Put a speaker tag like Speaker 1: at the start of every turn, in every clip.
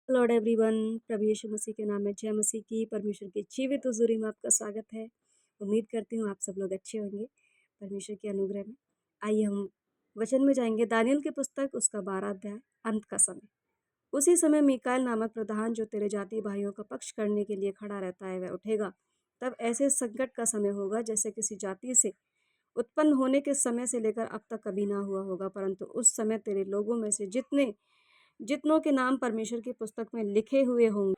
Speaker 1: Lord everyone, प्रभु यीशु मसीह के नाम में जय मसीह की। परमेश्वर की जीवित हुजूरी में आपका स्वागत है। उम्मीद करती हूँ आप सब लोग अच्छे होंगे परमेश्वर के अनुग्रह में। आइए हम वचन में जाएंगे। दानियल की पुस्तक उसका 12 अध्याय, अंत का समय। उसी समय मीकाएल नामक प्रधान जो तेरे जाति भाइयों का पक्ष करने के लिए खड़ा रहता है वह उठेगा। तब ऐसे संकट का समय होगा जैसे किसी जाति से उत्पन्न होने के समय से लेकर अब तक कभी ना हुआ होगा। परंतु उस समय तेरे लोगों में से जितनों के नाम परमेश्वर की पुस्तक में लिखे हुए होंगे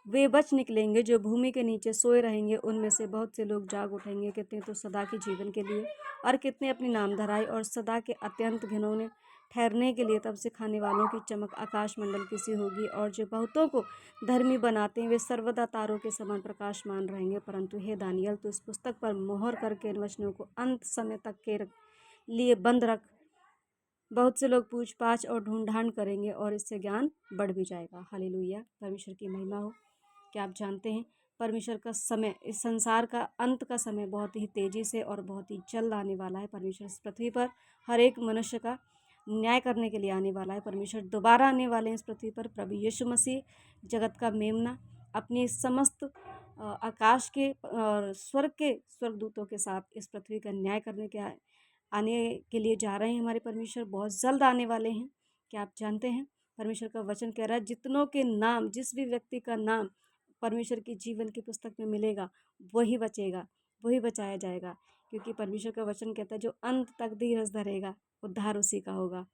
Speaker 1: वे बच निकलेंगे। जो भूमि के नीचे सोए रहेंगे उनमें से बहुत से लोग जाग उठेंगे, कितने तो सदा के जीवन के लिए और कितने अपनी नामधराई और सदा के अत्यंत घिनौने ठहरने के लिए। तब से खाने वालों की चमक आकाश मंडल की सी होगी, और जो बहुतों को धर्मी बनाते हैं वे सर्वदा तारों के समान प्रकाशमान रहेंगे। परंतु हे दानियल, तो इस पुस्तक पर मोहर करके इन वचनों को अंत समय तक के लिए बंद रख। बहुत से लोग पूछ पाछ और ढूंढ ढांड करेंगे और इससे ज्ञान बढ़ भी जाएगा। हालेलुया, परमेश्वर की महिमा हो। क्या आप जानते हैं परमेश्वर का समय, इस संसार का अंत का समय बहुत ही तेजी से और बहुत ही जल्द आने वाला है। परमेश्वर इस पृथ्वी पर हर एक मनुष्य का न्याय करने के लिए आने वाला है। परमेश्वर दोबारा आने वाले हैं इस पृथ्वी पर। प्रभु यीशु मसीह जगत का मेमना अपनी समस्त आकाश के और स्वर्ग के स्वर्गदूतों के साथ इस पृथ्वी का न्याय करने के आने के लिए जा रहे हैं। हमारे परमेश्वर बहुत जल्द आने वाले हैं। क्या आप जानते हैं परमेश्वर का वचन कह रहा है जितनों के नाम, जिस भी व्यक्ति का नाम परमेश्वर की जीवन की पुस्तक में मिलेगा वही बचेगा, वही बचाया जाएगा। क्योंकि परमेश्वर का वचन कहता है जो अंत तक धीरज धरेगा उद्धार उसी का होगा।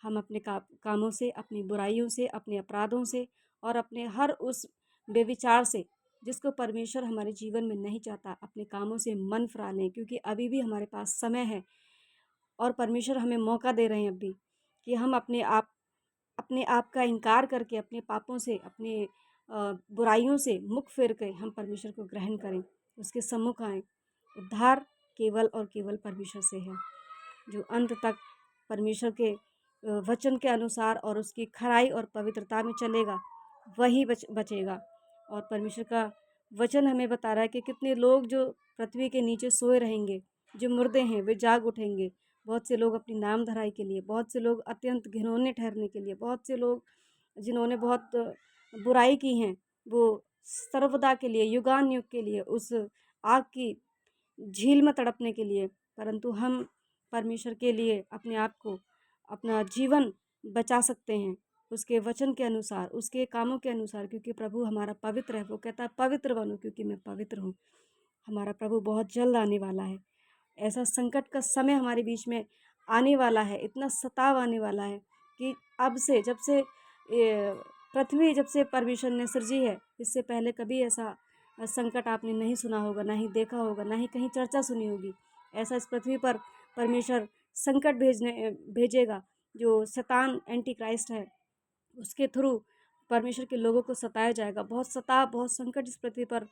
Speaker 1: हम अपने कामों से, अपनी बुराइयों से, अपने अपराधों से और अपने हर उस बेविचार से जिसको परमेश्वर हमारे जीवन में नहीं चाहता, अपने कामों से मन फिरा लें। क्योंकि अभी भी हमारे पास समय है और परमेश्वर हमें मौका दे रहे हैं अभी कि हम अपने आप का इनकार करके, अपने पापों से, अपने बुराइयों से मुख फेर के हम परमेश्वर को ग्रहण करें, उसके सम्मुख आएँ। उद्धार केवल और केवल परमेश्वर से है। जो अंत तक परमेश्वर के वचन के अनुसार और उसकी खराई और पवित्रता में चलेगा वही बचेगा। और परमेश्वर का वचन हमें बता रहा है कि कितने लोग जो पृथ्वी के नीचे सोए रहेंगे, जो मुर्दे हैं वे जाग उठेंगे। बहुत से लोग अपनी नाम धराई के लिए, बहुत से लोग अत्यंत घिनौने ठहरने के लिए, बहुत से लोग जिन्होंने बहुत बुराई की हैं वो सर्वदा के लिए, युगान युग के लिए उस आग की झील में तड़पने के लिए। परंतु हम परमेश्वर के लिए अपने आप को, अपना जीवन बचा सकते हैं उसके वचन के अनुसार, उसके कामों के अनुसार। क्योंकि प्रभु हमारा पवित्र है। वो कहता है पवित्र बनो क्योंकि मैं पवित्र हूँ। हमारा प्रभु बहुत जल्द आने वाला है। ऐसा संकट का समय हमारे बीच में आने वाला है, इतना सताव आने वाला है कि अब से, जब से पृथ्वी जब से परमेश्वर ने सृजी है, इससे पहले कभी ऐसा संकट आपने नहीं सुना होगा, ना ही देखा होगा, ना ही कहीं चर्चा सुनी होगी। ऐसा इस पृथ्वी पर परमेश्वर संकट भेजेगा। जो शैतान एंटी क्राइस्ट है उसके थ्रू परमेश्वर के लोगों को सताया जाएगा। बहुत सताव, बहुत संकट इस पृथ्वी पर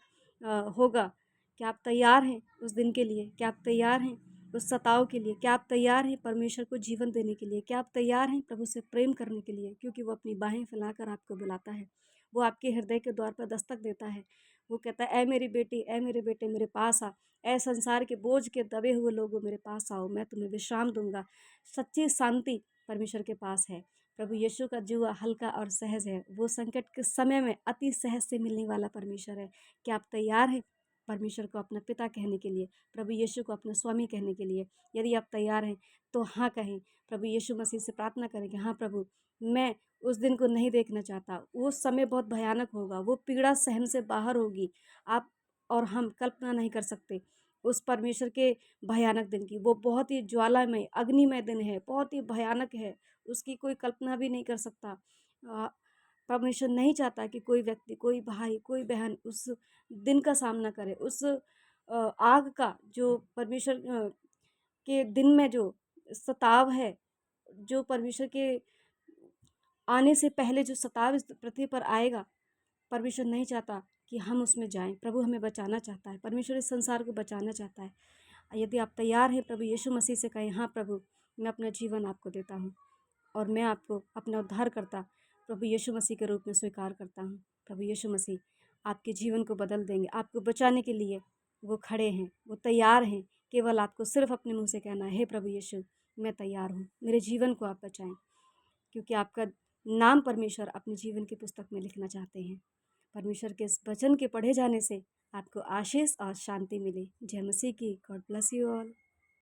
Speaker 1: होगा। क्या आप तैयार हैं उस दिन के लिए? क्या आप तैयार हैं उस सताव के लिए? क्या आप तैयार हैं परमेश्वर को जीवन देने के लिए? क्या आप तैयार हैं प्रभु से प्रेम करने के लिए? क्योंकि वो अपनी बाहें फैलाकर आपको बुलाता है। वो आपके हृदय के द्वार पर दस्तक देता है। वो कहता है, ऐ मेरी बेटी, ऐ मेरे बेटे, मेरे पास आ। ऐ संसार के बोझ के दबे हुए लोगों, मेरे पास आओ, मैं तुम्हें विश्राम दूंगा। सच्ची शांति परमेश्वर के पास है। प्रभु यीशु का जुआ हल्का और सहज है। वो संकट के समय में अति सहज से मिलने वाला परमेश्वर है। क्या आप तैयार हैं परमेश्वर को अपना पिता कहने के लिए, प्रभु यीशु को अपना स्वामी कहने के लिए? यदि आप तैयार हैं तो हाँ कहें। प्रभु यीशु मसीह से प्रार्थना करें कि हाँ प्रभु, मैं उस दिन को नहीं देखना चाहता। वो समय बहुत भयानक होगा, वो पीड़ा सहन से बाहर होगी। आप और हम कल्पना नहीं कर सकते उस परमेश्वर के भयानक दिन की। वो बहुत ही ज्वालामय, अग्निमय दिन है, बहुत ही भयानक है। उसकी कोई कल्पना भी नहीं कर सकता। परमेश्वर नहीं चाहता कि कोई व्यक्ति, कोई भाई, कोई बहन उस दिन का सामना करे। उस आग का जो परमेश्वर के दिन में जो सताव है, जो परमेश्वर के आने से पहले जो सताव इस पृथ्वी पर आएगा, परमेश्वर नहीं चाहता कि हम उसमें जाएं। प्रभु हमें बचाना चाहता है। परमेश्वर इस संसार को बचाना चाहता है। यदि आप तैयार हैं, प्रभु यीशु मसीह से कहें, हाँ प्रभु, मैं अपना जीवन आपको देता हूँ और मैं आपको अपना उद्धार करता प्रभु यीशु मसीह के रूप में स्वीकार करता हूँ। प्रभु यीशु मसीह आपके जीवन को बदल देंगे। आपको बचाने के लिए वो खड़े हैं, वो तैयार हैं। केवल आपको सिर्फ अपने मुंह से कहना है, हे प्रभु यीशु, मैं तैयार हूँ, मेरे जीवन को आप बचाएं। क्योंकि आपका नाम परमेश्वर अपने जीवन की पुस्तक में लिखना चाहते हैं। परमेश्वर के इस वचन के पढ़े जाने से आपको आशीष और शांति मिले। जय मसीह की। God bless you all.